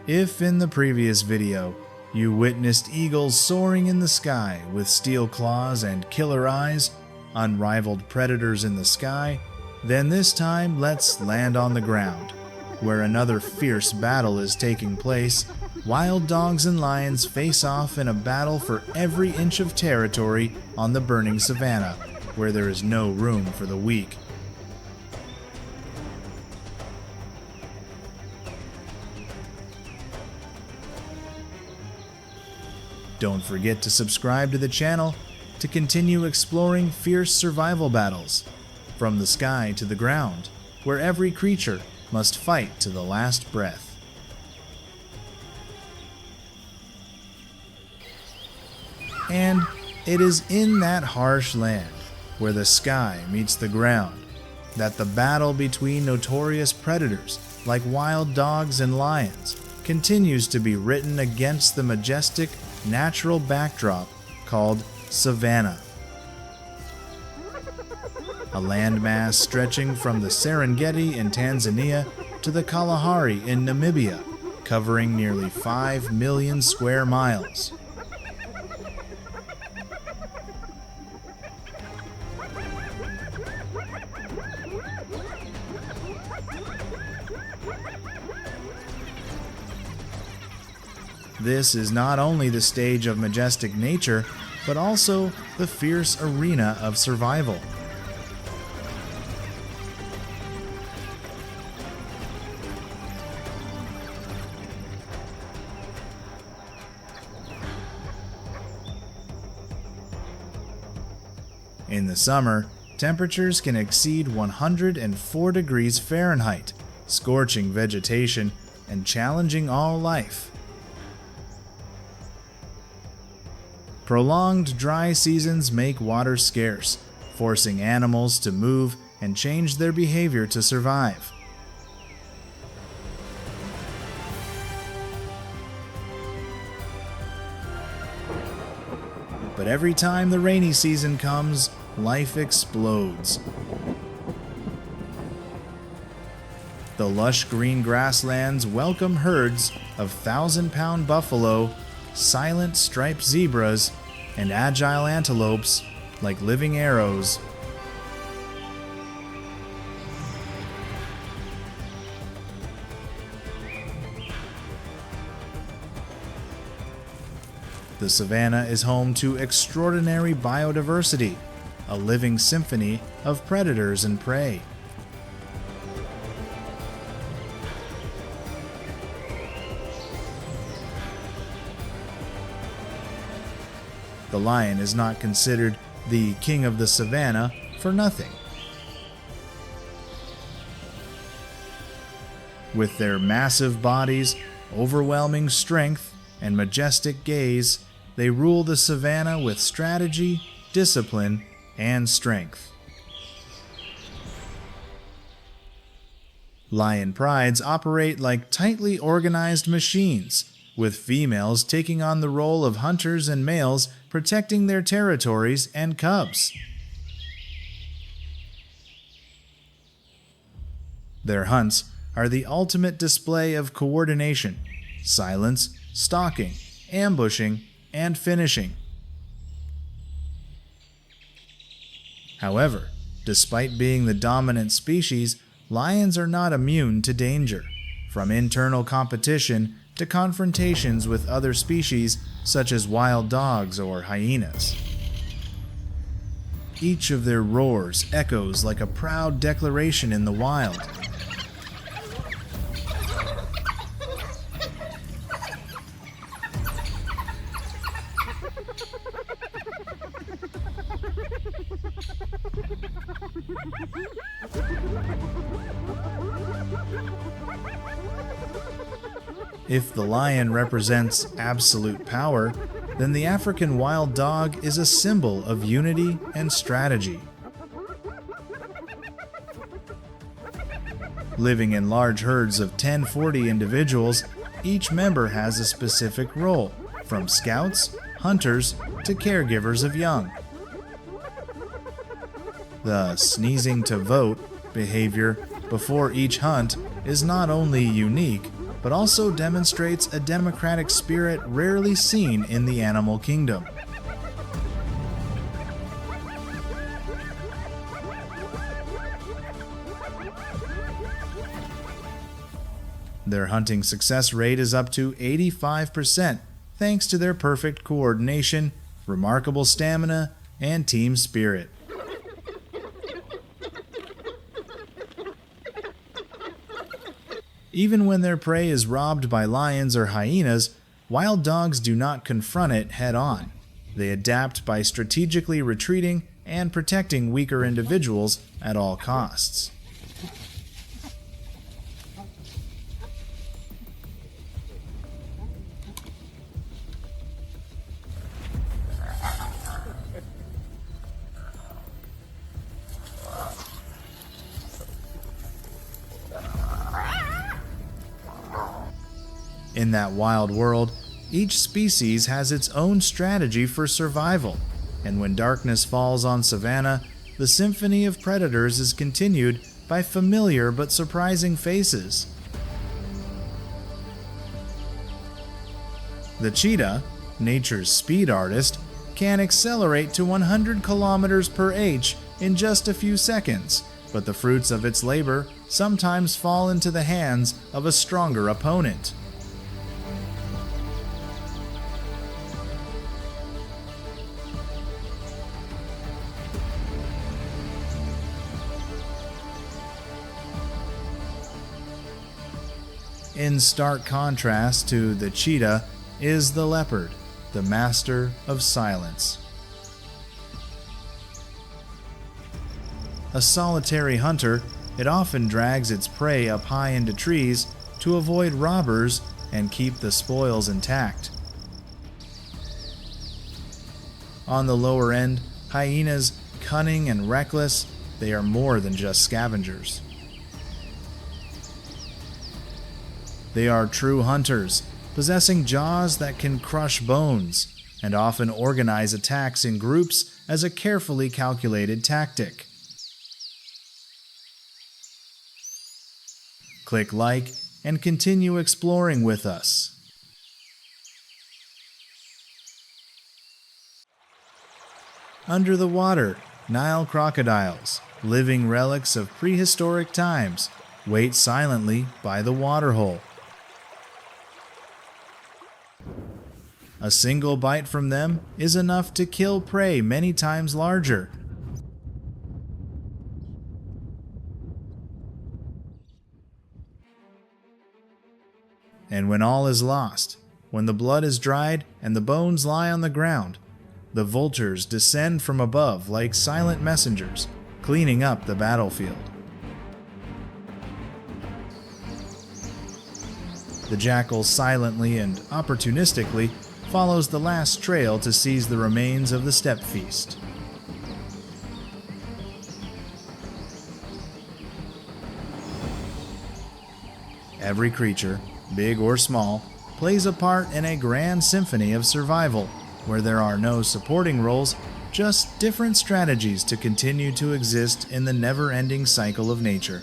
If in the previous video you witnessed eagles soaring in the sky with steel claws and killer eyes, unrivaled predators in the sky, then this time let's land on the ground, where another fierce battle is taking place. Wild dogs and lions face off in a battle for every inch of territory on the burning savanna, where there is no room for the weak. Don't forget to subscribe to the channel to continue exploring fierce survival battles, from the sky to the ground, where every creature must fight to the last breath. And it is in that harsh land, where the sky meets the ground, that the battle between notorious predators like wild dogs and lions continues to be written against the majestic natural backdrop called savanna. A landmass stretching from the Serengeti in Tanzania to the Kalahari in Namibia, covering nearly 5 million square miles. This is not only the stage of majestic nature, but also the fierce arena of survival. In the summer, temperatures can exceed 104 degrees Fahrenheit, scorching vegetation and challenging all life. Prolonged dry seasons make water scarce, forcing animals to move and change their behavior to survive. But every time the rainy season comes, life explodes. The lush green grasslands welcome herds of 1,000-pound buffalo, silent striped zebras, and agile antelopes like living arrows. The savanna is home to extraordinary biodiversity, a living symphony of predators and prey. The lion is not considered the king of the savanna for nothing. With their massive bodies, overwhelming strength, and majestic gaze, they rule the savanna with strategy, discipline, and strength. Lion prides operate like tightly organized machines, with females taking on the role of hunters and males protecting their territories and cubs. Their hunts are the ultimate display of coordination, silence, stalking, ambushing, and finishing. However, despite being the dominant species, lions are not immune to danger, from internal competition to confrontations with other species such as wild dogs or hyenas. Each of their roars echoes like a proud declaration in the wild. If the lion represents absolute power, then the African wild dog is a symbol of unity and strategy. Living in large herds of 10-40 individuals, each member has a specific role, from scouts, hunters, to caregivers of young. The sneezing to vote behavior before each hunt is not only unique, but also demonstrates a democratic spirit rarely seen in the animal kingdom. Their hunting success rate is up to 85%, thanks to their perfect coordination, remarkable stamina, and team spirit. Even when their prey is robbed by lions or hyenas, wild dogs do not confront it head-on. They adapt by strategically retreating and protecting weaker individuals at all costs. In that wild world, each species has its own strategy for survival, and when darkness falls on savanna, the symphony of predators is continued by familiar but surprising faces. The cheetah, nature's speed artist, can accelerate to 100 kilometers per h in just a few seconds, but the fruits of its labor sometimes fall into the hands of a stronger opponent. In stark contrast to the cheetah is the leopard, the master of silence. A solitary hunter, it often drags its prey up high into trees to avoid robbers and keep the spoils intact. On the lower end, hyenas, cunning and reckless, they are more than just scavengers. They are true hunters, possessing jaws that can crush bones, and often organize attacks in groups as a carefully calculated tactic. Click like and continue exploring with us. Under the water, Nile crocodiles, living relics of prehistoric times, wait silently by the waterhole. A single bite from them is enough to kill prey many times larger. And when all is lost, when the blood is dried and the bones lie on the ground, the vultures descend from above like silent messengers, cleaning up the battlefield. The jackal silently and opportunistically follows the last trail to seize the remains of the steppe feast. Every creature, big or small, plays a part in a grand symphony of survival, where there are no supporting roles, just different strategies to continue to exist in the never-ending cycle of nature.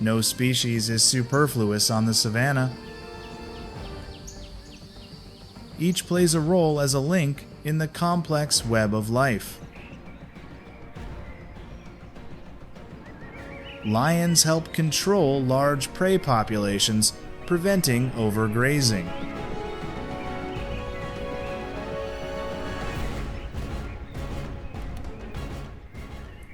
No species is superfluous on the savanna. Each plays a role as a link in the complex web of life. Lions help control large prey populations, preventing overgrazing.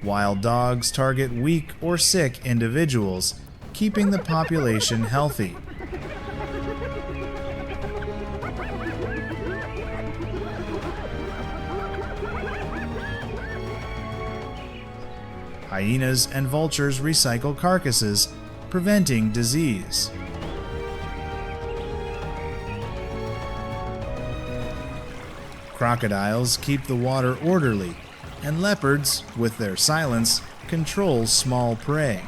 Wild dogs target weak or sick individuals, keeping the population healthy. Hyenas and vultures recycle carcasses, preventing disease. Crocodiles keep the water orderly, and leopards, with their silence, control small prey.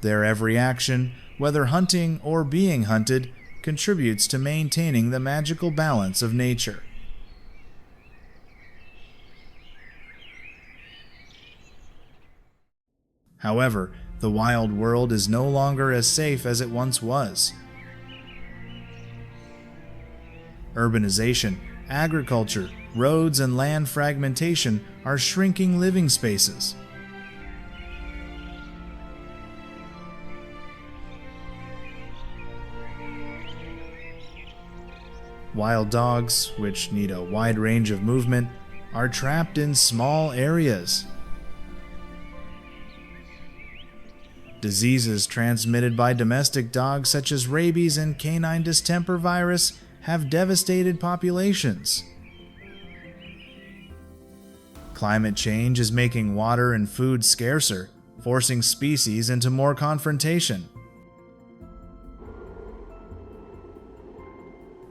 Their every action, whether hunting or being hunted, contributes to maintaining the magical balance of nature. However, the wild world is no longer as safe as it once was. Urbanization, agriculture, roads, and land fragmentation are shrinking living spaces. Wild dogs, which need a wide range of movement, are trapped in small areas. Diseases transmitted by domestic dogs such as rabies and canine distemper virus have devastated populations. Climate change is making water and food scarcer, forcing species into more confrontation.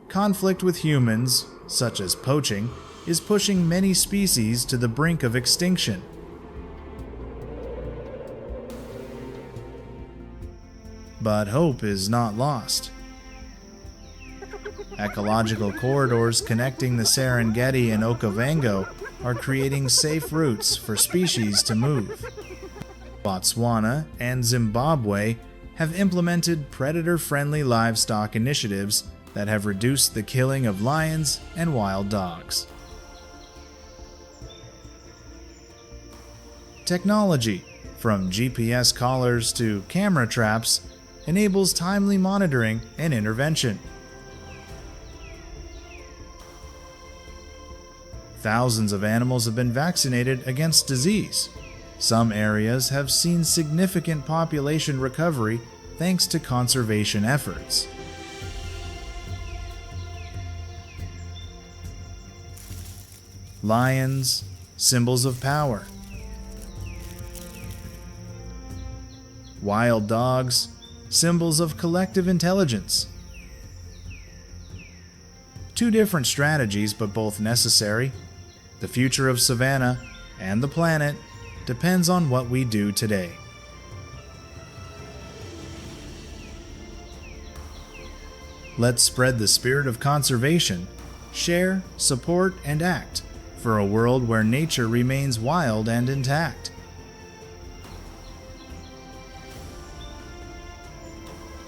Conflict with humans, such as poaching, is pushing many species to the brink of extinction. But hope is not lost. Ecological corridors connecting the Serengeti and Okavango are creating safe routes for species to move. Botswana and Zimbabwe have implemented predator-friendly livestock initiatives that have reduced the killing of lions and wild dogs. Technology, from GPS collars to camera traps, enables timely monitoring and intervention. Thousands of animals have been vaccinated against disease. Some areas have seen significant population recovery thanks to conservation efforts. Lions, symbols of power. Wild dogs, symbols of collective intelligence. Two different strategies, but both necessary. The future of savanna and the planet depends on what we do today. Let's spread the spirit of conservation, share, support, and act for a world where nature remains wild and intact.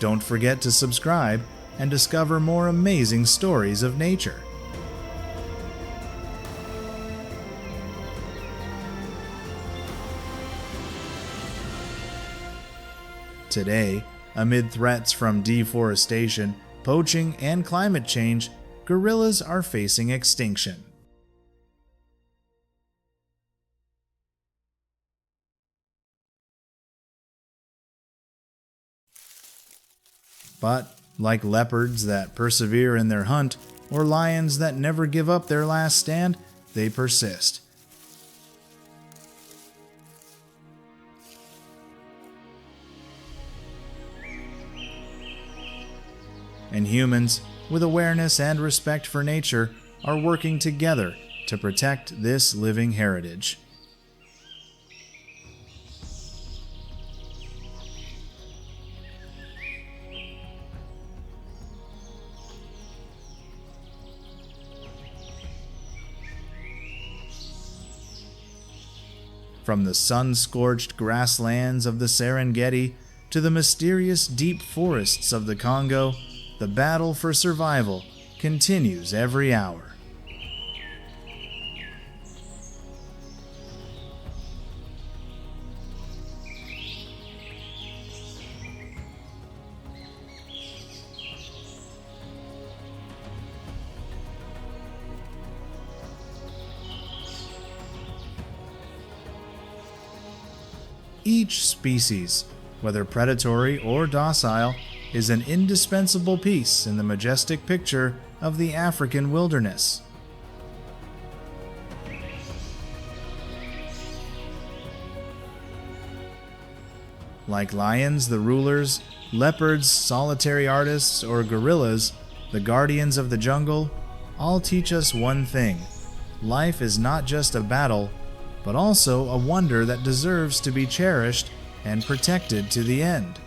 Don't forget to subscribe and discover more amazing stories of nature. Today, amid threats from deforestation, poaching, and climate change, gorillas are facing extinction. But, like leopards that persevere in their hunt, or lions that never give up their last stand, they persist. And humans, with awareness and respect for nature, are working together to protect this living heritage. From the sun-scorched grasslands of the Serengeti to the mysterious deep forests of the Congo, the battle for survival continues every hour. Each species, whether predatory or docile, is an indispensable piece in the majestic picture of the African wilderness. Like lions, the rulers, leopards, solitary artists, or gorillas, the guardians of the jungle, all teach us one thing: life is not just a battle, but also a wonder that deserves to be cherished and protected to the end.